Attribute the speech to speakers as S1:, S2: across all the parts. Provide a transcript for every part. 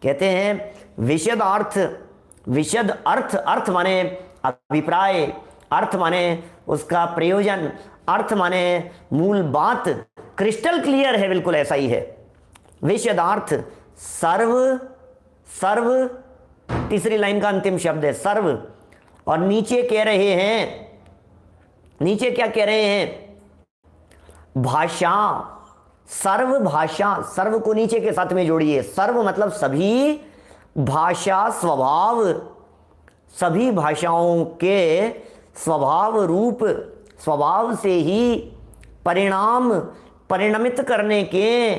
S1: कहते हैं विशद अर्थ, विशद अर्थ, अर्थ माने अभिप्राय, अर्थ माने उसका प्रयोजन, अर्थ माने मूल बात, क्रिस्टल क्लियर है, बिल्कुल ऐसा ही है। विशदार्थ सर्व, सर्व तीसरी लाइन का अंतिम शब्द है सर्व। और नीचे कह रहे हैं, नीचे क्या कह रहे हैं? भाषा, सर्व भाषा, सर्व को नीचे के साथ में जोड़िए। सर्व मतलब सभी, भाषा स्वभाव, सभी भाषाओं के स्वभाव रूप, स्वभाव से ही परिणाम, परिणमित करने के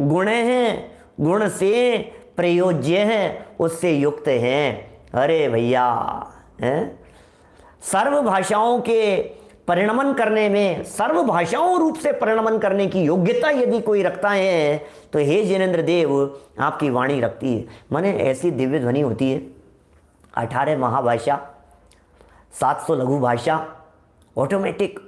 S1: गुण हैं, गुण से प्रयोज्य है, उससे युक्त हैं। अरे भैया, सर्व भाषाओं के परिणमन करने में, सर्व भाषाओं रूप से परिणमन करने की योग्यता यदि कोई रखता है तो हे जिनेंद्र देव आपकी वाणी रखती है। माने ऐसी दिव्य ध्वनि होती है। 18 महाभाषा, 700 लघु भाषा, ऑटोमेटिक।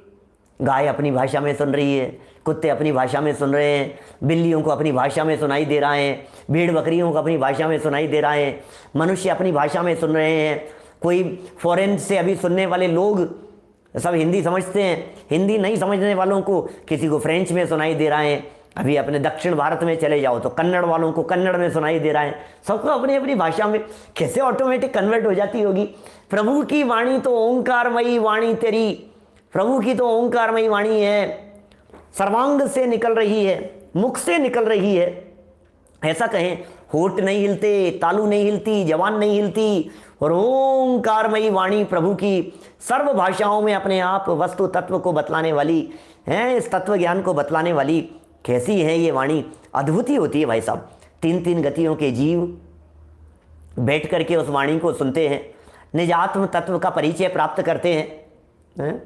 S1: गाय अपनी भाषा में सुन रही है, कुत्ते अपनी भाषा में सुन रहे हैं, बिल्लियों को अपनी भाषा में सुनाई दे रहा है, भेड़ बकरियों को अपनी भाषा में सुनाई दे रहा है, मनुष्य अपनी भाषा में सुन रहे हैं। कोई फॉरेन से अभी सुनने वाले लोग सब हिंदी समझते हैं, हिंदी नहीं समझने वालों को किसी को फ्रेंच में सुनाई दे रहा है। अभी अपने दक्षिण भारत में चले जाओ तो कन्नड़ वालों को कन्नड़ में सुनाई दे रहा है। सबको अपनी अपनी भाषा में कैसे ऑटोमेटिक कन्वर्ट हो जाती होगी। प्रभु की वाणी तो ओंकारमयी वाणी तेरी, प्रभु की तो ओंकारमयी वाणी है, सर्वांग से निकल रही है, मुख से निकल रही है। ऐसा कहें, होठ नहीं हिलते, तालू नहीं हिलती, जवान नहीं हिलती, और ओंकारमयी वाणी प्रभु की सर्व भाषाओं में अपने आप वस्तु तत्व को बतलाने वाली है, इस तत्व ज्ञान को बतलाने वाली। कैसी है ये वाणी? अद्भुत ही होती है भाई साहब। 3 गतियों के जीव बैठ करके उस वाणी को सुनते हैं, निज आत्म तत्व का परिचय प्राप्त करते हैं,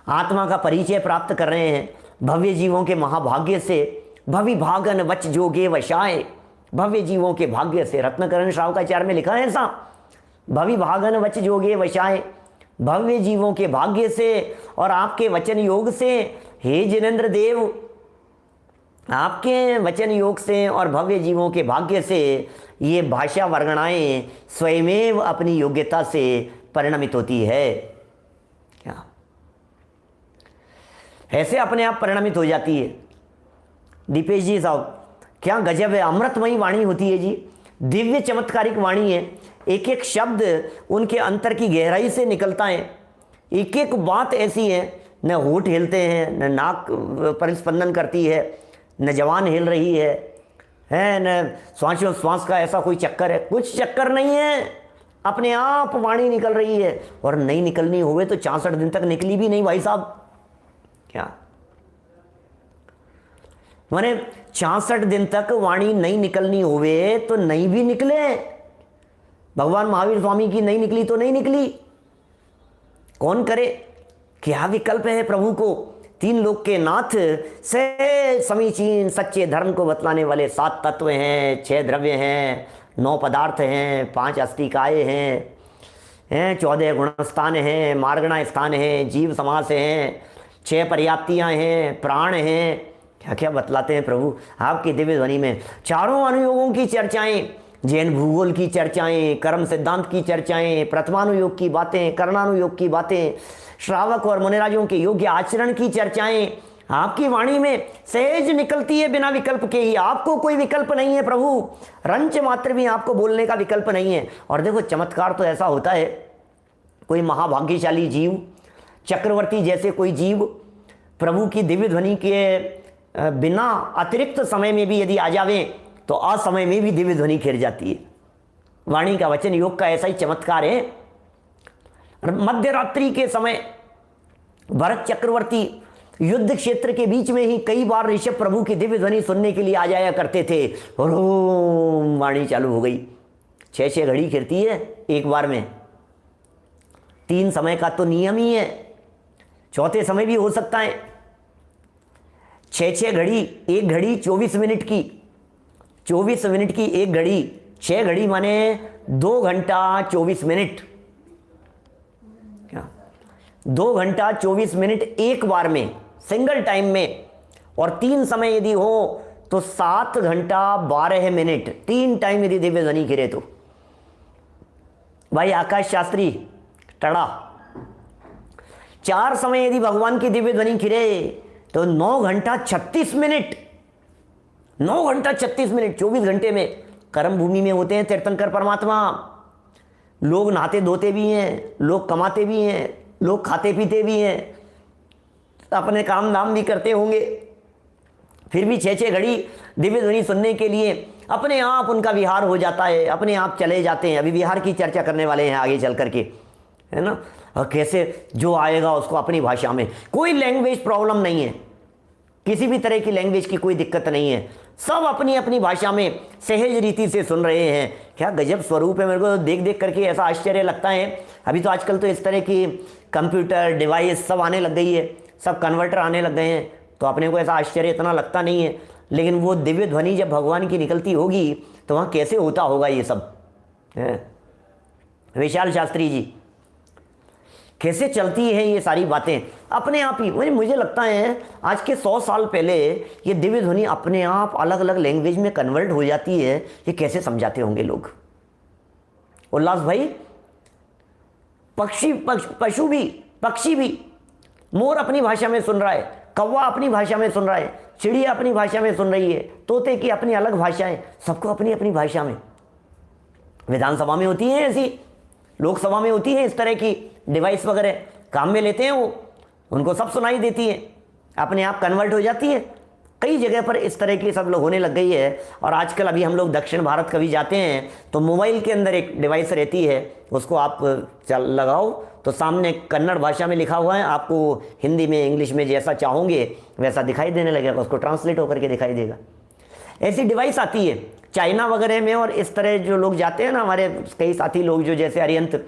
S1: आत्मा का परिचय प्राप्त कर रहे हैं। भव्य जीवों के महाभाग्य से, भवि भागन वच जोगे वशाय, भव्य जीवों के भाग्य से, रत्नकरण श्रावकाचार्य में लिखा है ऐसा, भवि भागन वच जोगे वशाय, भव्य जीवों के भाग्य से और आपके वचन योग से, हे जिनेंद्र देव आपके वचन योग से और भव्य जीवों के भाग्य से ये भाषा वर्गणाएं स्वयमेव अपनी योग्यता से परिणमित होती है। क्या ऐसे अपने आप परिणमित हो जाती है। दीपेश जी साहब, क्या गजब है, अमृतमयी वाणी होती है जी, दिव्य चमत्कारिक वाणी है। एक एक शब्द उनके अंतर की गहराई से निकलता है। एक एक बात ऐसी है, न होठ हिलते हैं, न नाक परिस्पंदन करती है, न जवान हिल रही है न श्वास का ऐसा कोई चक्कर है, कुछ चक्कर नहीं है, अपने आप वाणी निकल रही है। और नहीं निकलनी हुए तो 64 दिन तक निकली भी नहीं भाई साहब। क्या माने 66 दिन तक वाणी नहीं निकलनी हुए तो नहीं भी निकले। भगवान महावीर स्वामी की नहीं निकली तो नहीं निकली, कौन करे? क्या विकल्प है प्रभु को? 3 लोक के नाथ से समीचीन सच्चे धर्म को बतलाने वाले 7 तत्व हैं, 6 द्रव्य हैं, 9 पदार्थ हैं, 5 अस्तिकाएँ हैं, 14 गुणस्थान हैं, मार्गणा स्थान हैं, जीव समास हैं, 6 पर्याप्तियाँ हैं, प्राण हैं। क्या क्या बतलाते हैं प्रभु आपकी दिव्य ध्वनि में। चारों अनुयोगों की चर्चाएं, जैन भूगोल की चर्चाएं, कर्म सिद्धांत की चर्चाएं, प्रथमानुयोग की बातें, करणानुयोग की बातें, श्रावक और मुनिराजों के योग्य आचरण की चर्चाएं आपकी वाणी में सहज निकलती है, बिना विकल्प के ही। आपको कोई विकल्प नहीं है प्रभु, रंच मात्र भी आपको बोलने का विकल्प नहीं है। और देखो चमत्कार तो ऐसा होता है, कोई महाभाग्यशाली जीव, चक्रवर्ती जैसे कोई जीव प्रभु की दिव्य ध्वनि के बिना अतिरिक्त समय में भी यदि आ जावे तो असमय में भी दिव्य ध्वनि खिर जाती है। वाणी का वचन योग का ऐसा ही चमत्कार है। मध्य रात्रि के समय भरत चक्रवर्ती युद्ध क्षेत्र के बीच में ही कई बार ऋषभ प्रभु की दिव्य ध्वनि सुनने के लिए आ जाया करते थे। और वाणी चालू हो गई। 6 घड़ी खिरती है एक बार में। 3 समय का तो नियम ही है, चौथे समय भी हो सकता है। 6 घड़ी, एक घड़ी 24 मिनट की, 24 मिनट की एक घड़ी, 6 घड़ी माने 2 घंटा 24 मिनट। क्या 2 घंटा 24 मिनट एक बार में, सिंगल टाइम में। और 3 समय यदि हो तो 7 घंटा 12 मिनट 3 टाइम यदि दिव्य ध्वनि गिरे तो भाई आकाश शास्त्री टड़ा 4 समय यदि भगवान की दिव्य ध्वनि गिरे तो 9 घंटा 36 मिनट 9 घंटा 36 मिनट 24 घंटे में कर्म भूमि में होते हैं तीर्थंकर परमात्मा। लोग नहाते धोते भी हैं, लोग कमाते भी हैं, लोग खाते पीते भी हैं, अपने काम धाम भी करते होंगे, फिर भी 6-6 घड़ी दिव्य ध्वनि सुनने के लिए अपने आप उनका विहार हो जाता है, अपने आप चले जाते हैं। अभी विहार की चर्चा करने वाले हैं आगे चल करके, है ना। और कैसे जो आएगा उसको अपनी भाषा में, कोई लैंग्वेज प्रॉब्लम नहीं है, किसी भी तरह की लैंग्वेज की कोई दिक्कत नहीं है, सब अपनी अपनी भाषा में सहज रीति से सुन रहे हैं। क्या गजब स्वरूप है, मेरे को देख देख करके ऐसा आश्चर्य लगता है। अभी तो आजकल तो इस तरह की कंप्यूटर डिवाइस सब आने लग गई है, सब कन्वर्टर आने लग गए हैं, तो अपने को ऐसा आश्चर्य इतना लगता नहीं है। लेकिन वो दिव्य ध्वनि जब भगवान की निकलती होगी तो वहाँ कैसे होता होगा ये सब है। विशाल शास्त्री जी, कैसे चलती है ये सारी बातें अपने आप ही। मुझे लगता है आज के 100 साल पहले ये दिव्य ध्वनि अपने आप अलग अलग लैंग्वेज में कन्वर्ट हो जाती है, ये कैसे समझाते होंगे लोग। उल्लास भाई, पक्षी भी मोर अपनी भाषा में सुन रहा है, कौवा अपनी भाषा में सुन रहा है, चिड़िया अपनी भाषा में सुन रही है, तोते की अपनी अलग भाषाएं, सबको अपनी अपनी भाषा में। विधानसभा में होती है ऐसी, लोकसभा में होती है इस तरह की डिवाइस वगैरह, काम में लेते हैं वो, उनको सब सुनाई देती है, अपने आप कन्वर्ट हो जाती है। कई जगह पर इस तरह की सब लोग होने लग गई है। और आजकल अभी हम लोग दक्षिण भारत कभी जाते हैं तो मोबाइल के अंदर एक डिवाइस रहती है, उसको आप लगाओ तो सामने कन्नड़ भाषा में लिखा हुआ है, आपको हिंदी में इंग्लिश में जैसा चाहोगे वैसा दिखाई देने लगेगा, उसको ट्रांसलेट होकर के दिखाई देगा। ऐसी डिवाइस आती है चाइना वगैरह में। और इस तरह जो लोग जाते हैं ना, हमारे कई साथी लोग जो जैसे अरियंत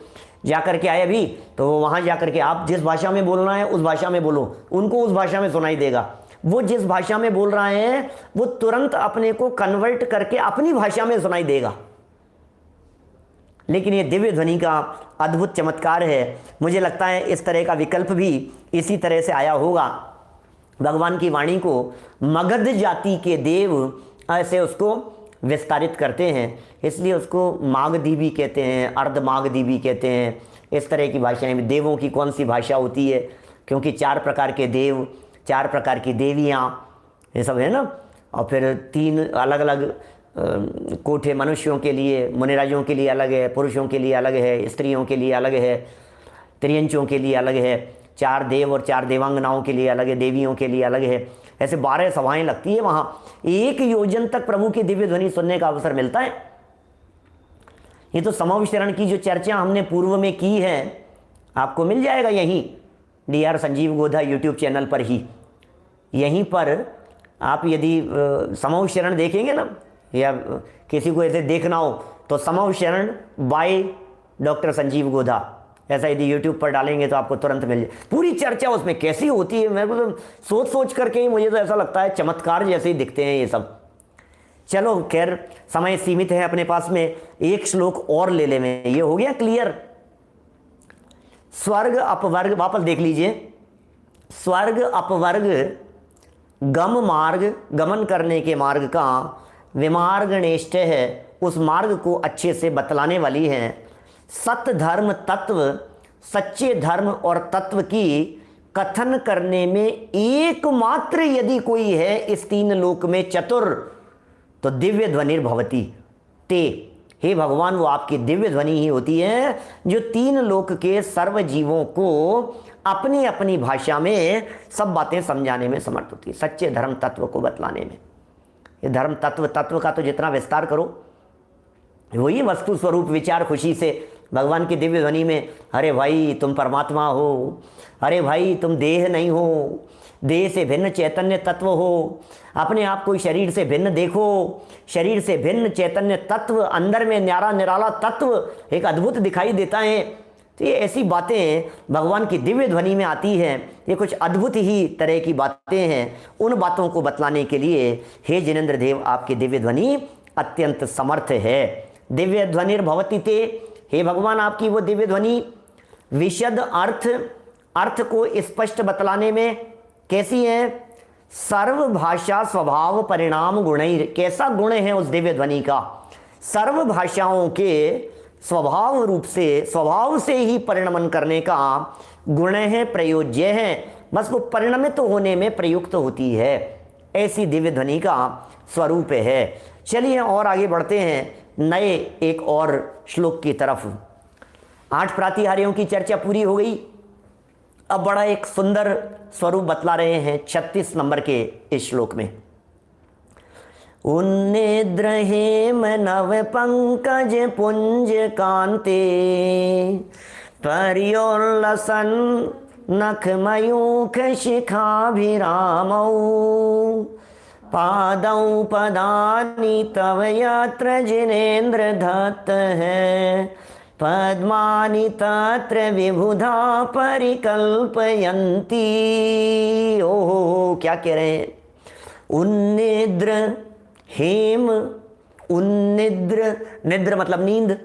S1: जा करके आए अभी, तो वहाँ जा करके आप जिस भाषा में बोलना है उस भाषा में बोलो, उनको उस भाषा में सुनाई देगा। वो जिस भाषा में बोल रहा है वो तुरंत अपने को कन्वर्ट करके अपनी भाषा में सुनाई देगा। लेकिन ये दिव्य ध्वनि का अद्भुत चमत्कार है। मुझे लगता है इस तरह का विकल्प भी इसी तरह से आया होगा। भगवान की वाणी को मगध जाति के देव ऐसे उसको विस्तारित करते हैं, इसलिए उसको मागधी भी कहते हैं, अर्ध मागधी भी कहते हैं। इस तरह की भाषाएं भी, देवों की कौन सी भाषा होती है, क्योंकि 4 प्रकार के देव, 4 प्रकार की देवियाँ, ये सब है ना। और फिर 3 अलग अलग कोठे मनुष्यों के लिए, मुनिराजों के लिए अलग है, पुरुषों के लिए अलग है, स्त्रियों के लिए अलग है, त्रियंचों के लिए अलग है, 4 देव और 4 देवांगनाओं के लिए अलग है, देवियों के लिए अलग है। ऐसे 12 सभाएं लगती है वहाँ। 1 योजन तक प्रभु की दिव्य ध्वनि सुनने का अवसर मिलता है। ये तो समविचरण की जो चर्चा हमने पूर्व में की है, आपको मिल जाएगा यहीं DR Sanjeev Godha YouTube channel पर ही। यहीं पर आप यदि समविचरण देखेंगे ना, या किसी को ऐसे देखना हो तो समविचरण बाय डॉक्टर संजीव गोधा, ऐसा यदि यूट्यूब पर डालेंगे तो आपको तुरंत मिल जाए। पूरी चर्चा उसमें कैसी होती है, मेरे को तो सोच करके ही मुझे तो ऐसा लगता है चमत्कार जैसे ही दिखते हैं ये सब। चलो खैर, समय सीमित है अपने पास में, एक श्लोक और ले लें। ये हो गया क्लियर। स्वर्ग अपवर्ग, वापस देख लीजिए। स्वर्ग अपवर्ग गम मार्ग, गमन करने के मार्ग का विमार्ग निष्ठ है, उस मार्ग को अच्छे से बतलाने वाली है। सत्य धर्म तत्व, सच्चे धर्म और तत्व की कथन करने में एकमात्र यदि कोई है इस 3 लोक में चतुर, तो दिव्य ध्वनिर्भवती ते। हे भगवान, वो आपकी दिव्य ध्वनि ही होती है जो 3 लोक के सर्व जीवों को अपनी अपनी भाषा में सब बातें समझाने में समर्थ होती है, सच्चे धर्म तत्व को बतलाने में। ये धर्म तत्व का तो जितना विस्तार करो, वही वस्तु स्वरूप विचार खुशी से भगवान की दिव्य ध्वनि में, अरे भाई तुम परमात्मा हो, अरे भाई तुम देह नहीं हो, देह से भिन्न चैतन्य तत्व हो, अपने आप को शरीर से भिन्न देखो, शरीर से भिन्न चैतन्य तत्व, अंदर में न्यारा निराला तत्व एक अद्भुत दिखाई देता है। तो ये ऐसी बातें भगवान की दिव्य ध्वनि में आती हैं, ये कुछ अद्भुत ही तरह की बातें हैं। उन बातों को बतलाने के लिए हे जिनेंद्र देव, आपकी दिव्य ध्वनि अत्यंत समर्थ है। दिव्य ध्वनिर्भवती ते, हे भगवान आपकी वो दिव्य ध्वनि विशद अर्थ को स्पष्ट बतलाने में कैसी है। सर्व भाषा स्वभाव परिणाम गुण, कैसा गुण है उस दिव्य ध्वनि का? सर्व भाषाओं के स्वभाव रूप से, स्वभाव से ही परिणमन करने का गुण है, प्रयोज्य है, बस वो परिणमित होने में प्रयुक्त होती है, ऐसी दिव्य ध्वनि का स्वरूप है। चलिए और आगे बढ़ते हैं नए एक और श्लोक की तरफ। 8 प्रातिहार्यों की चर्चा पूरी हो गई। अब बड़ा एक सुंदर स्वरूप बतला रहे हैं 36 नंबर के इस श्लोक में। उन्निद्र हेम नव पंकज पुंज कांते, पर्योल्लसन नख मयूख शिखाभिरामौ, पादौ पदानि तव यत्र जिनेन्द्र दत्त है, पद्मानि तत्र विबुधा परिकल्पयन्ति। ओहो, क्या कह रहे हैं? उन्निद्र हेम, उन्निद्र, निद्र मतलब नींद,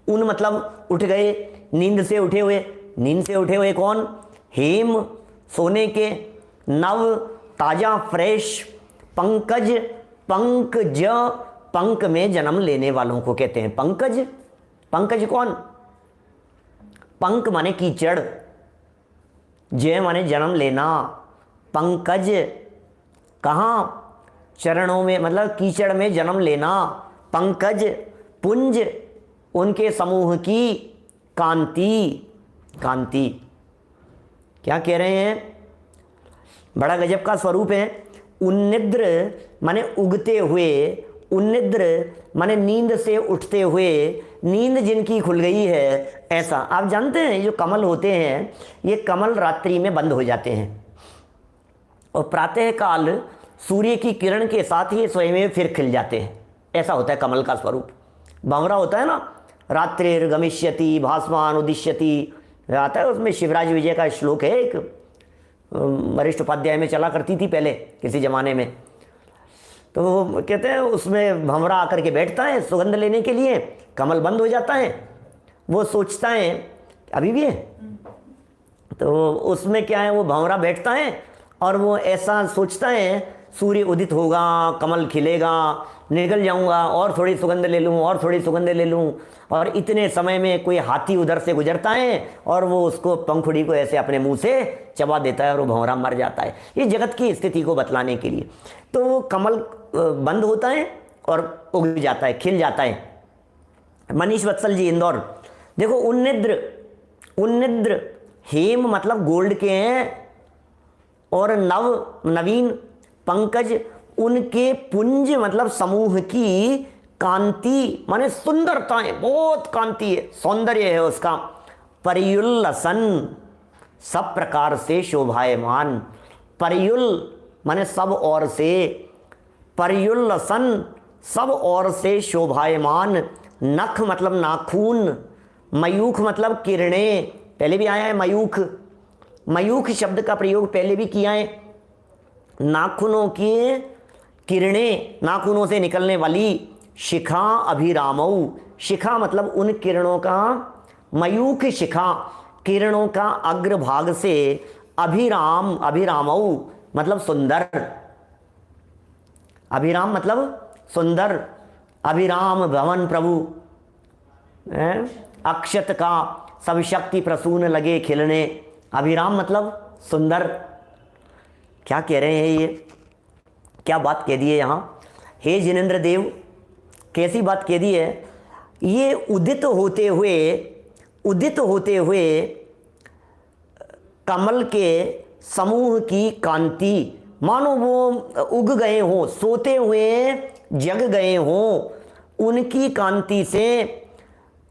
S1: उन मतलब उठ गए, नींद से उठे हुए, नींद से उठे हुए कौन? हेम सोने के, नव ताजा फ्रेश, पंकज, पंकज, पंक में जन्म लेने वालों को कहते हैं पंकज। पंकज कौन? पंक माने कीचड़, जय माने जन्म लेना, पंकज कहाँ? चरणों में, मतलब कीचड़ में जन्म लेना, पंकज, पुंज उनके समूह की, कांति, कांति। क्या कह रहे हैं? बड़ा गजब का स्वरूप है। उन्निद्र माने उगते हुए, उन्निद्र माने नींद से उठते हुए, नींद जिनकी खुल गई है, ऐसा। आप जानते हैं जो कमल होते हैं, ये कमल रात्रि में बंद हो जाते हैं और प्रातः काल सूर्य की किरण के साथ ही स्वयं फिर खिल जाते हैं। ऐसा होता है कमल का स्वरूप। भंवरा होता है ना, रात्रिर गमिष्यति भास्मान उदिष्यति, आता है उसमें शिवराज विजय का श्लोक है, एक वरिष्ठ उपाध्याय में चला करती थी पहले किसी जमाने में। तो वो कहते हैं उसमें भंवरा आकर के बैठता है सुगंध लेने के लिए, कमल बंद हो जाता है, वो सोचता है, अभी भी है, तो उसमें क्या है, वो भंवरा बैठता है और वो ऐसा सोचता है सूर्य उदित होगा, कमल खिलेगा, निकल जाऊंगा और थोड़ी सुगंध ले लूं और थोड़ी सुगंध ले लूं, और इतने समय में कोई हाथी उधर से गुजरता है और वो उसको पंखुड़ी को ऐसे अपने मुंह से चबा देता है और वो भंवरा मर जाता है। ये जगत की स्थिति को बतलाने के लिए। तो वो कमल बंद होता है और उग जाता है, खिल जाता है। मनीष वत्सल जी इंदौर, देखो उन्निद्र, उन्निद्र हेम मतलब गोल्ड के हैं, और नव नवीन, पंकज उनके, पुंज मतलब समूह की, कांति माने सुंदरताएं, बहुत कांति है, सौंदर्य है उसका, पर्युल्लसन सब प्रकार से शोभायमान, पर्युल माने सब ओर से, पर्युल्लसन सब ओर से शोभायमान, नख मतलब नाखून, मयूख मतलब किरणें, पहले भी आया है मयूख, मयूख शब्द का प्रयोग पहले भी किया है, नाखूनों की किरणें, नाखूनों से निकलने वाली, शिखा अभिरामऊ, शिखा मतलब उन किरणों का, मयूख शिखा किरणों का अग्रभाग से, अभिराम, अभिरामऊ मतलब सुंदर, अभिराम मतलब सुंदर, अभिराम भवन प्रभु, अक्षत का सब शक्ति प्रसून लगे खिलने, अभिराम मतलब सुंदर। क्या कह रहे हैं ये, क्या बात कह दी है यहाँ? हे जिनेंद्र देव, कैसी बात कह दी है? ये उदित होते हुए, उदित होते हुए कमल के समूह की कांति, मानो वो उग गए हों, सोते हुए जग गए हों, उनकी कांति से,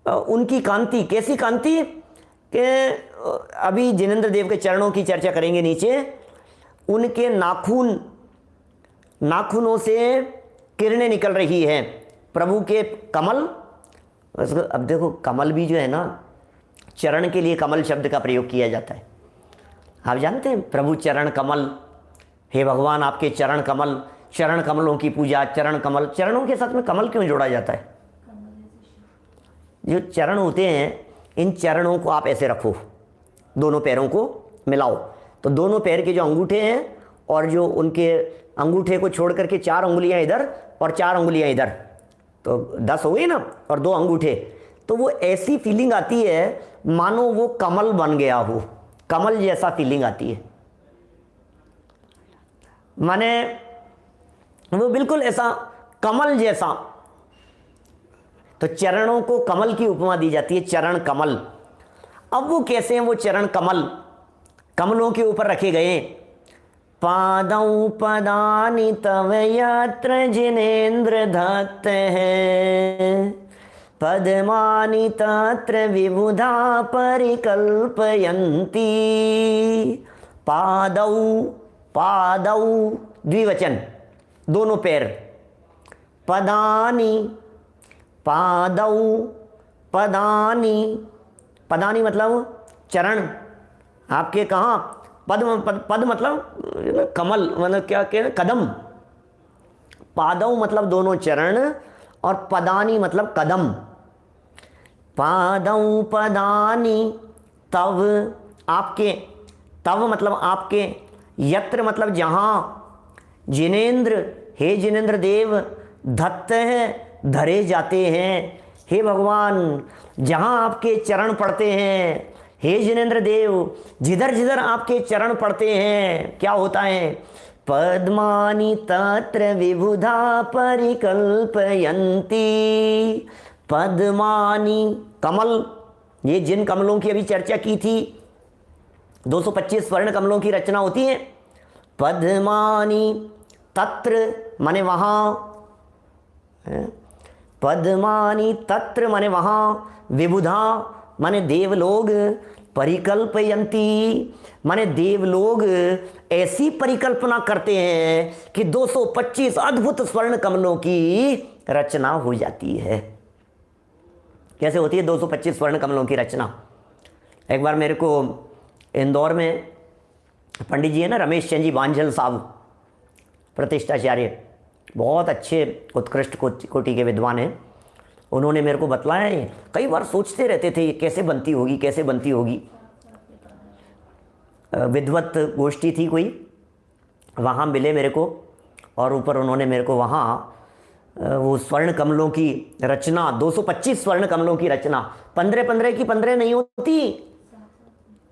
S1: उनकी कांति, कैसी कांति कि अभी जिनेंद्र देव के चरणों की चर्चा करेंगे नीचे, उनके नाखून, नाखूनों से किरणें निकल रही हैं, प्रभु के कमल। अब देखो कमल भी जो है ना, चरण के लिए कमल शब्द का प्रयोग किया जाता है। आप जानते हैं प्रभु चरण कमल, हे भगवान आपके चरण कमल, चरण कमलों की पूजा, चरण कमल, चरणों के साथ में कमल क्यों जोड़ा जाता है? जो चरण होते हैं, इन चरणों को आप ऐसे रखो, दोनों पैरों को मिलाओ, तो दोनों पैर के जो अंगूठे हैं और जो उनके अंगूठे को छोड़ करके 4 उंगलियां इधर और 4 उंगलियां इधर, तो 10 हो गई ना, और 2 अंगूठे, तो वो ऐसी फीलिंग आती है मानो वो कमल बन गया हो, कमल जैसा फीलिंग आती है। माने वो बिल्कुल ऐसा कमल जैसा। तो चरणों को कमल की उपमा दी जाती है, चरण कमल। अब वो कैसे हैं वो चरण कमल? कमलों के ऊपर रखे गए। पादौ पदानि तव यत्र जिनेन्द्र धत्त है, पद्मानि तत्र विबुधा परिकल्पयन्ति। पादौ, पादौ द्विवचन, दोनों पैर। पदानि, पादौ, पदानि, पदानि मतलब चरण आपके। कहाँ? पद, पद मतलब कमल, मतलब क्या कह, कदम। पादौ मतलब दोनों चरण, और पदानि मतलब कदम। पादौ पदानि तव, आपके, तव मतलब आपके, यत्र मतलब जहाँ, जिनेन्द्र हे जिनेन्द्र देव, धत्त है धरे जाते हैं। हे भगवान, जहाँ आपके चरण पड़ते हैं, हे जिनेन्द्र देव, जिधर जिधर आपके चरण पड़ते हैं क्या होता है? पद्मानि तत्र विबुधा परिकल्पयन्ति। पद्मानि कमल, ये जिन कमलों की अभी चर्चा की थी, 225 स्वर्ण कमलों की रचना होती है। पद्मानि तत्र माने वहाँ, पद्मानि तत्र माने वहाँ, विबुधा माने देवलोग, परिकल्पयन्ति माने देवलोग ऐसी परिकल्पना करते हैं कि 225 अद्भुत स्वर्ण कमलों की रचना हो जाती है। कैसे होती है 225 स्वर्ण कमलों की रचना? एक बार मेरे को इंदौर में पंडित जी है ना, रमेश चंद जी बांझल साहब, प्रतिष्ठाचार्य, बहुत अच्छे उत्कृष्ट कोटि के विद्वान हैं। उन्होंने मेरे को बतलाया, कई बार सोचते रहते थे ये कैसे बनती होगी, कैसे बनती होगी। विद्वत गोष्ठी थी कोई, वहाँ मिले मेरे को, और ऊपर उन्होंने मेरे को वहाँ वो स्वर्ण कमलों की रचना, 225 स्वर्ण कमलों की रचना, 15-15 की 15 नहीं होती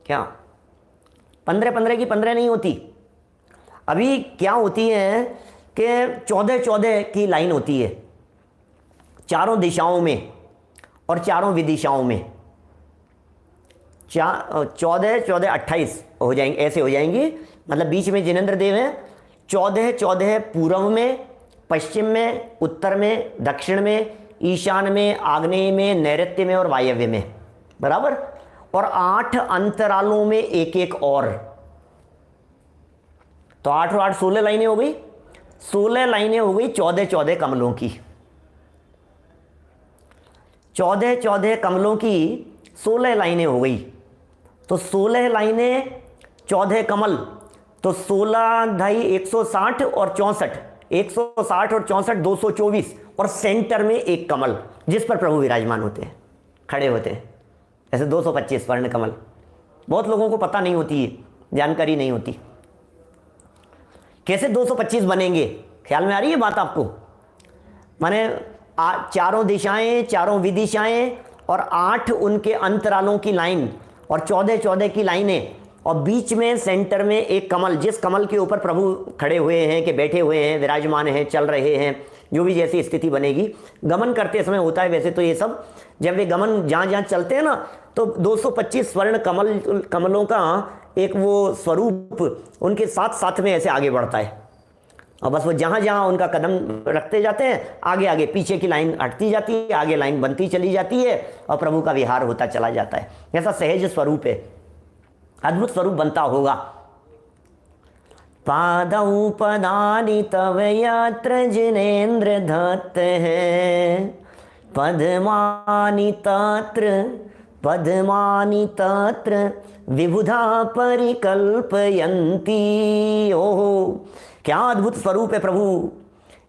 S1: क्या? 15-15 की 15 नहीं होती। अभी क्या होती है कि 14-14 की लाइन होती है, चारों दिशाओं में और चारों विदिशाओं में। 14-14 28 हो जाएंगे, ऐसे हो जाएंगी। मतलब बीच में जिनेन्द्र देव हैं, 14-14 पूर्व में, पश्चिम में, उत्तर में, दक्षिण में, ईशान में, आग्नेय में, नैऋत्य में और वायव्य में, बराबर। और 8 अंतरालों में एक एक और, तो 8 और 8 16 लाइनें हो गई। 16 लाइनें हो गई 14-14 कमलों की। 14-14 कमलों की 16 लाइनें हो गई, तो 16 लाइनें 14 कमल, तो 16 ढाई 160 और 64, 160 और 64 224, और सेंटर में एक कमल जिस पर प्रभु विराजमान होते हैं, खड़े होते हैं। ऐसे 225 स्वर्ण कमल। बहुत लोगों को पता नहीं होती है, जानकारी नहीं होती कैसे 225 बनेंगे। ख्याल में आ रही है बात आपको? माने चारों दिशाएं, चारों विदिशाएं, और 8 उनके अंतरालों की लाइन, और 14-14 की लाइनें, और बीच में सेंटर में एक कमल, जिस कमल के ऊपर प्रभु खड़े हुए हैं, कि बैठे हुए हैं, विराजमान हैं, चल रहे हैं, जो भी जैसी स्थिति बनेगी। गमन करते समय होता है वैसे तो ये सब, जब वे गमन जहाँ जहाँ चलते हैं ना, तो 225 स्वर्ण कमलों का एक वो स्वरूप उनके साथ साथ में ऐसे आगे बढ़ता है, और बस वो जहाँ जहाँ उनका कदम रखते जाते हैं, आगे आगे पीछे की लाइन हटती जाती है, आगे लाइन बनती चली जाती है, और प्रभु का विहार होता चला जाता है। ऐसा सहज स्वरूप है, अद्भुत स्वरूप बनता होगा। पादौ पदानि तव यत्र जिनेन्द्र धत्त है, पद्मानि तत्र, पद्मानि तत्र विबुधा परिकल्पयन्ति। ओहो, क्या अद्भुत स्वरूप है प्रभु।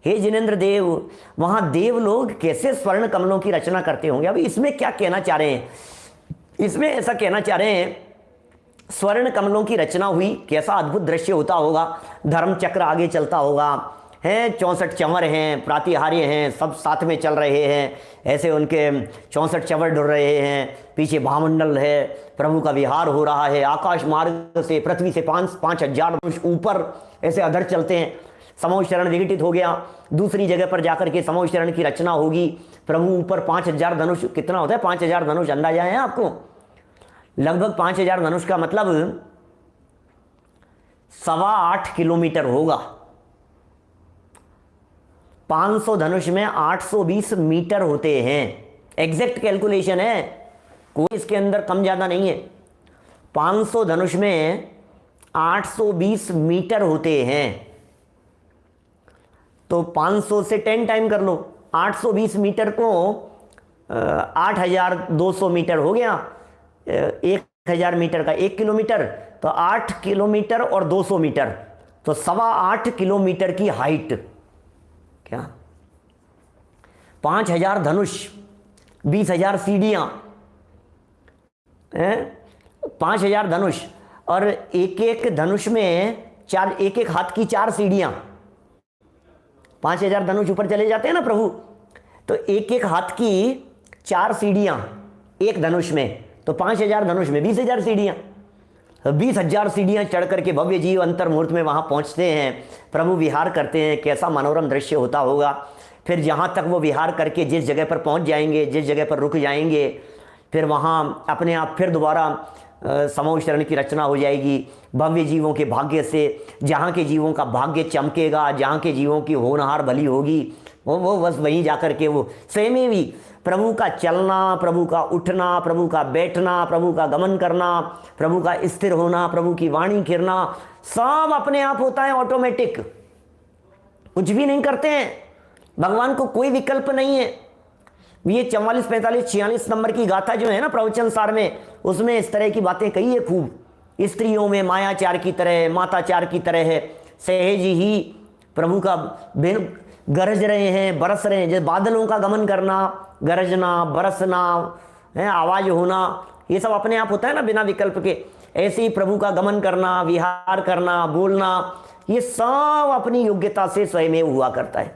S1: हे जिनेन्द्र देव, वहाँ देव लोग कैसे स्वर्ण कमलों की रचना करते होंगे। अब इसमें क्या कहना चाह रहे हैं? इसमें ऐसा कहना चाह रहे हैं स्वर्ण कमलों की रचना हुई, कैसा अद्भुत दृश्य होता होगा। धर्म चक्र आगे चलता होगा, हैं 64 चंवर हैं, प्रातिहार्य हैं, सब साथ में चल रहे हैं, ऐसे उनके 64 चंवर ढुल रहे हैं, पीछे भामंडल है, प्रभु का विहार हो रहा है, आकाश मार्ग से पृथ्वी से 5,000 धनुष ऊपर ऐसे अधर चलते हैं। समूह शरण विघटित हो गया, दूसरी जगह पर जाकर के समूह शरण की रचना होगी, प्रभु ऊपर 5,000 धनुष, कितना होता है 5,000 धनुष अंदाजा है आपको? लगभग 5,000 धनुष का मतलब 8.25 किलोमीटर होगा। 500 धनुष में 820 मीटर होते हैं, एग्जैक्ट कैलकुलेशन है, कोई इसके अंदर कम ज़्यादा नहीं है। 500 धनुष में 820 मीटर होते हैं, तो 500 से 10 टाइम कर लो, 820 मीटर को 8,200 मीटर हो गया, 1,000 मीटर का 1 किलोमीटर, तो 8 किलोमीटर और 200 मीटर, तो 8.25 किलोमीटर की हाइट। क्या 5,000 धनुष, 20,000 सीढ़ियाँ, 5,000 धनुष, और एक एक धनुष में एक एक हाथ की 4 सीढ़ियाँ। 5,000 धनुष ऊपर चले जाते हैं ना प्रभु, तो एक एक हाथ की 4 सीढ़ियाँ एक धनुष में, तो 5,000 धनुष में 20,000 सीढ़ियाँ। 20,000 सीढ़ियाँ चढ़ करके भव्य जीव अंतर मुहूर्त में वहाँ पहुँचते हैं, प्रभु विहार करते हैं, कैसा मनोरम दृश्य होता होगा। फिर जहाँ तक वो विहार करके जिस जगह पर पहुँच जाएंगे, जिस जगह पर रुक जाएंगे, फिर वहाँ अपने आप फिर दोबारा समूह शरण की रचना हो जाएगी। भव्य जीवों के भाग्य से, जहाँ के जीवों का भाग्य चमकेगा, जहाँ के जीवों की होनहार भली होगी, वो बस वहीं जाकर के वो स्वयं भी प्रभु का चलना, प्रभु का उठना, प्रभु का बैठना, प्रभु का गमन करना, प्रभु का स्थिर होना, प्रभु की वाणी गिरना, सब अपने आप होता है ऑटोमेटिक, कुछ भी नहीं करते हैं। भगवान को कोई विकल्प नहीं है। ये 44, 45, 46 नंबर की गाथा जो है ना प्रवचन सार में, उसमें इस तरह की बातें कही है खूब। स्त्रियों में मायाचार की तरह, माताचार की तरह है, सहज ही प्रभु का बिन गरज रहे हैं, बरस रहे हैं, जैसे बादलों का गमन करना, गरजना, बरसना है, आवाज होना, ये सब अपने आप होता है ना बिना विकल्प के। ऐसे ही प्रभु का गमन करना, विहार करना, बोलना, ये सब अपनी योग्यता से स्वयं हुआ करता है।